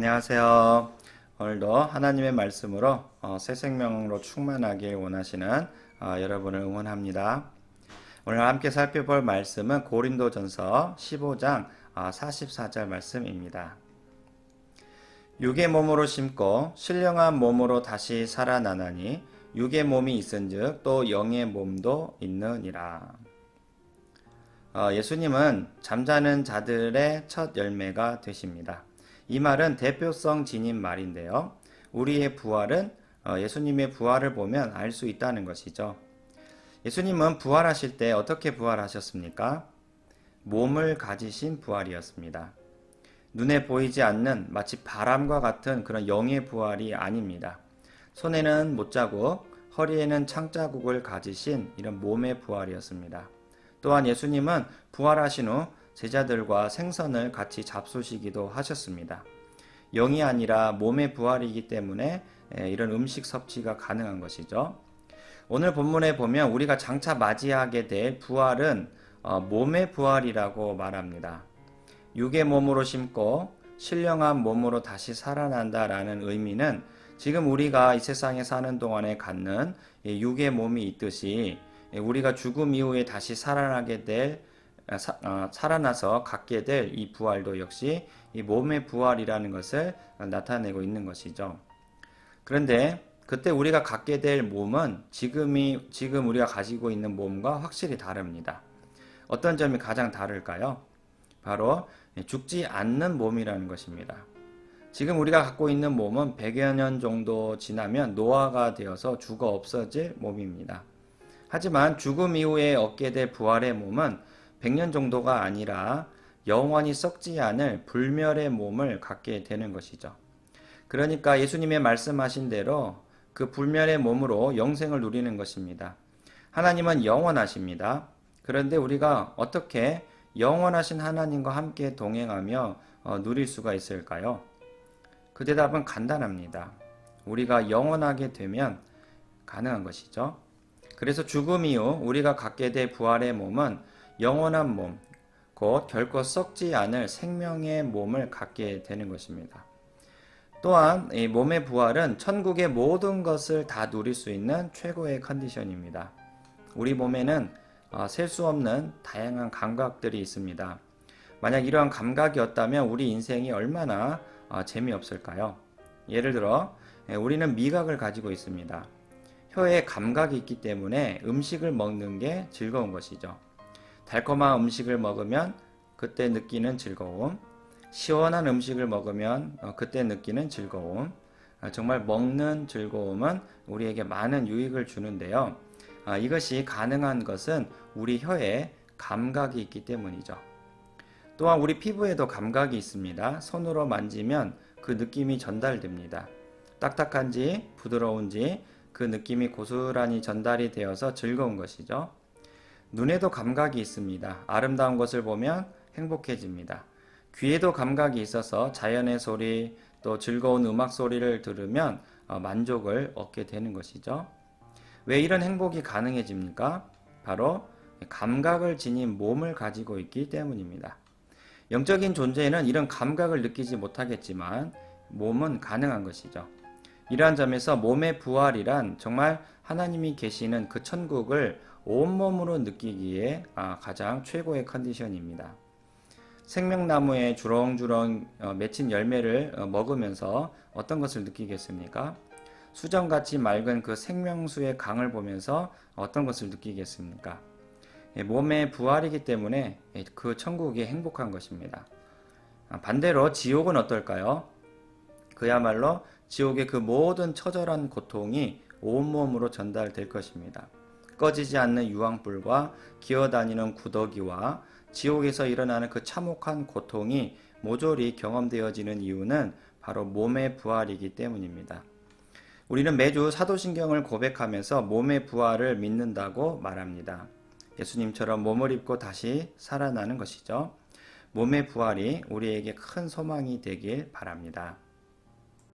안녕하세요. 오늘도 하나님의 말씀으로 새 생명으로 충만하길 원하시는 여러분을 응원합니다. 오늘 함께 살펴볼 말씀은 고린도전서 15장 44절 말씀입니다. 육의 몸으로 심고 신령한 몸으로 다시 살아나나니 육의 몸이 있은즉 또 영의 몸도 있느니라. 예수님은 잠자는 자들의 첫 열매가 되십니다. 이 말은 대표성 지닌 말인데요. 우리의 부활은 예수님의 부활을 보면 알 수 있다는 것이죠. 예수님은 부활하실 때 어떻게 부활하셨습니까? 몸을 가지신 부활이었습니다. 눈에 보이지 않는 마치 바람과 같은 그런 영의 부활이 아닙니다. 손에는 못자국, 허리에는 창자국을 가지신 이런 몸의 부활이었습니다. 또한 예수님은 부활하신 후 제자들과 생선을 같이 잡수시기도 하셨습니다. 영이 아니라 몸의 부활이기 때문에 이런 음식 섭취가 가능한 것이죠. 오늘 본문에 보면 우리가 장차 맞이하게 될 부활은 몸의 부활이라고 말합니다. 육의 몸으로 심고 신령한 몸으로 다시 살아난다라는 의미는 지금 우리가 이 세상에 사는 동안에 갖는 육의 몸이 있듯이 우리가 죽음 이후에 다시 살아나서 갖게 될 이 부활도 역시 이 몸의 부활이라는 것을 나타내고 있는 것이죠. 그런데 그때 우리가 갖게 될 몸은 지금 우리가 가지고 있는 몸과 확실히 다릅니다. 어떤 점이 가장 다를까요? 바로 죽지 않는 몸이라는 것입니다. 지금 우리가 갖고 있는 몸은 100여 년 정도 지나면 노화가 되어서 죽어 없어질 몸입니다. 하지만 죽음 이후에 얻게 될 부활의 몸은 100년 정도가 아니라 영원히 썩지 않을 불멸의 몸을 갖게 되는 것이죠. 그러니까 예수님의 말씀하신 대로 그 불멸의 몸으로 영생을 누리는 것입니다. 하나님은 영원하십니다. 그런데 우리가 어떻게 영원하신 하나님과 함께 동행하며 누릴 수가 있을까요? 그 대답은 간단합니다. 우리가 영원하게 되면 가능한 것이죠. 그래서 죽음 이후 우리가 갖게 될 부활의 몸은 영원한 몸, 곧 결코 썩지 않을 생명의 몸을 갖게 되는 것입니다. 또한 이 몸의 부활은 천국의 모든 것을 다 누릴 수 있는 최고의 컨디션입니다. 우리 몸에는 셀 수 없는 다양한 감각들이 있습니다. 만약 이러한 감각이 없다면 우리 인생이 얼마나 재미없을까요? 예를 들어 우리는 미각을 가지고 있습니다. 혀에 감각이 있기 때문에 음식을 먹는 게 즐거운 것이죠. 달콤한 음식을 먹으면 그때 느끼는 즐거움, 시원한 음식을 먹으면 그때 느끼는 즐거움, 정말 먹는 즐거움은 우리에게 많은 유익을 주는데요. 이것이 가능한 것은 우리 혀에 감각이 있기 때문이죠. 또한 우리 피부에도 감각이 있습니다. 손으로 만지면 그 느낌이 전달됩니다. 딱딱한지 부드러운지 그 느낌이 고스란히 전달이 되어서 즐거운 것이죠. 눈에도 감각이 있습니다. 아름다운 것을 보면 행복해집니다. 귀에도 감각이 있어서 자연의 소리, 또 즐거운 음악 소리를 들으면 만족을 얻게 되는 것이죠. 왜 이런 행복이 가능해집니까? 바로 감각을 지닌 몸을 가지고 있기 때문입니다. 영적인 존재에는 이런 감각을 느끼지 못하겠지만 몸은 가능한 것이죠. 이러한 점에서 몸의 부활이란 정말 하나님이 계시는 그 천국을 온몸으로 느끼기에 가장 최고의 컨디션입니다. 생명나무에 주렁주렁 맺힌 열매를 먹으면서 어떤 것을 느끼겠습니까? 수정같이 맑은 그 생명수의 강을 보면서 어떤 것을 느끼겠습니까? 몸의 부활이기 때문에 그 천국이 행복한 것입니다. 반대로 지옥은 어떨까요? 그야말로 지옥의 그 모든 처절한 고통이 온몸으로 전달될 것입니다. 꺼지지 않는 유황불과 기어다니는 구더기와 지옥에서 일어나는 그 참혹한 고통이 모조리 경험되어지는 이유는 바로 몸의 부활이기 때문입니다. 우리는 매주 사도신경을 고백하면서 몸의 부활을 믿는다고 말합니다. 예수님처럼 몸을 입고 다시 살아나는 것이죠. 몸의 부활이 우리에게 큰 소망이 되길 바랍니다.